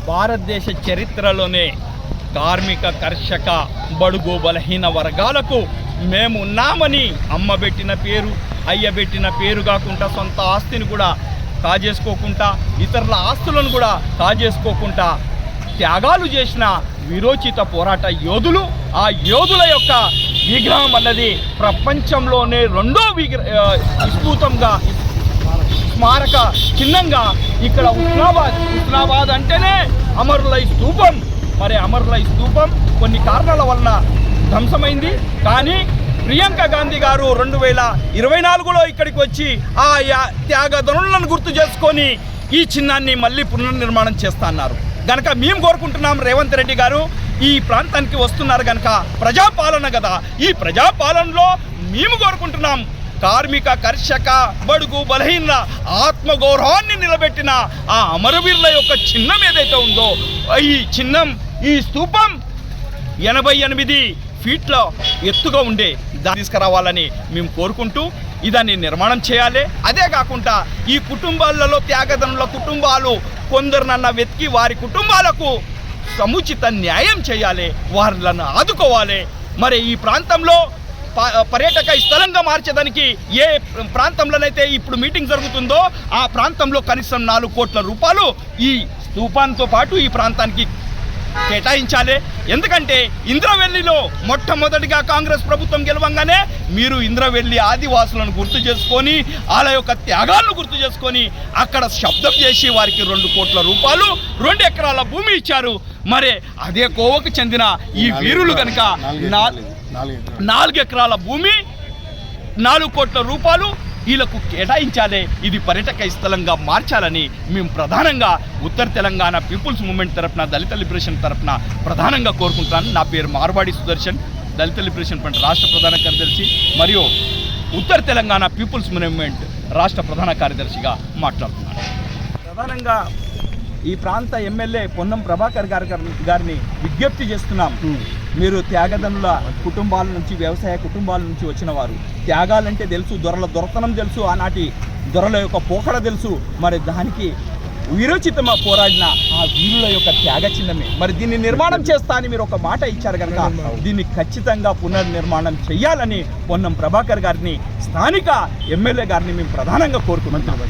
భారతదేశ చరిత్రలోనే కార్మిక కర్షక బడుగు బలహీన వర్గాలకు మేము ఉన్నామని అమ్మ పెట్టిన పేరు అయ్య పెట్టిన పేరు కాకుండా సొంత ఆస్తిని కూడా కాజేసుకోకుండా ఇతరుల ఆస్తులను కూడా కాజేసుకోకుండా త్యాగాలు చేసిన విరోచిత పోరాట యోధులు. ఆ యోధుల యొక్క విగ్రహం అన్నది ప్రపంచంలోనే రెండో విస్ఫూతంగా స్మారక చిహ్నంగా ఇక్కడ హుస్నాబాద్ అంటేనే అమరులై స్తూపం. మరి అమరులై స్తూపం కొన్ని కారణాల వలన ధ్వంసమైంది. కానీ ప్రియాంక గాంధీ గారు 2024లో ఇక్కడికి వచ్చి ఆ త్యాగదనులను గుర్తు చేసుకొని ఈ చిహ్నాన్ని మళ్ళీ పునర్నిర్మాణం చేస్తా అన్నారు. కనుక మేము కోరుకుంటున్నాం, రేవంత్ రెడ్డి గారు ఈ ప్రాంతానికి వస్తున్నారు కనుక ప్రజాపాలన కదా, ఈ ప్రజాపాలనలో మేము కోరుకుంటున్నాం కార్మిక కర్షక బడుగు బలహీన ఆత్మగౌరవాన్ని నిలబెట్టిన ఆ అమరవీరుల యొక్క చిహ్నం ఏదైతే ఉందో ఈ చిహ్నం, ఈ స్తూపం 88 ఫీట్ల ఎత్తుగా ఉండే దాన్ని తీసుకురావాలని మేము కోరుకుంటూ ఇదాన్ని నిర్మాణం చేయాలి. అదే కాకుండా ఈ కుటుంబాలలో త్యాగదనుల కుటుంబాలు కొందరునన్న వెతికి వారి కుటుంబాలకు సముచిత న్యాయం చేయాలి, వారిని ఆదుకోవాలి. మరి ఈ ప్రాంతంలో పర్యాటక స్థలంగా మార్చేదానికి ఏ ప్రాంతంలోనైతే ఇప్పుడు మీటింగ్ జరుగుతుందో ఆ ప్రాంతంలో కనీసం 4 కోట్ల రూపాయలు ఈ స్తూపంతో పాటు ఈ ప్రాంతానికి కేటాయించాలి. ఎందుకంటే ఇంద్రవెల్లిలో మొట్టమొదటిగా కాంగ్రెస్ ప్రభుత్వం గెలవంగానే మీరు ఇంద్రవెల్లి ఆదివాసులను గుర్తు చేసుకొని వాళ్ళ యొక్క త్యాగాలను గుర్తు చేసుకొని అక్కడ శబ్దం చేసి వారికి 2 కోట్ల రూపాయలు 2 ఎకరాల భూమి ఇచ్చారు. మరి అదే కోవకు చెందిన ఈ వీరులు కనుక 4 ఎకరాల భూమి 4 కోట్ల రూపాయలు వీళ్ళకు కేటాయించాలి. ఇది పర్యాటక స్థలంగా మార్చాలని మేము ప్రధానంగా ఉత్తర తెలంగాణ పీపుల్స్ మూవ్మెంట్ తరఫున దళిత లిబరేషన్ తరఫున ప్రధానంగా కోరుకుంటాను. నా పేరు మార్వాడి సుదర్శన్, దళిత లిబరేషన్ ఫ్రంట్ రాష్ట్ర ప్రధాన కార్యదర్శి మరియు ఉత్తర తెలంగాణ పీపుల్స్ మూవ్మెంట్ రాష్ట్ర ప్రధాన కార్యదర్శిగా మాట్లాడుతున్నాను. ప్రధానంగా ఈ ప్రాంత ఎమ్మెల్యే పొన్నం ప్రభాకర్ గారిని విజ్ఞప్తి చేస్తున్నాం. మీరు త్యాగదనుల కుటుంబాల నుంచి, వ్యవసాయ కుటుంబాల నుంచి వచ్చిన వారు, త్యాగాలంటే తెలుసు, దొరతనం తెలుసు, ఆనాటి దొరల యొక్క పోకడ తెలుసు. మరి దానికి విరోచితమ పోరాడిన ఆ వీరుల యొక్క త్యాగ చిహ్నమే. మరి దీన్ని నిర్మాణం చేస్తా అని మీరు ఒక మాట ఇచ్చారు కనుక దీన్ని ఖచ్చితంగా పునర్నిర్మాణం చేయాలని పొన్నం ప్రభాకర్ గారిని, స్థానిక ఎమ్మెల్యే గారిని మేము ప్రధానంగా కోరుకుంటున్నాం.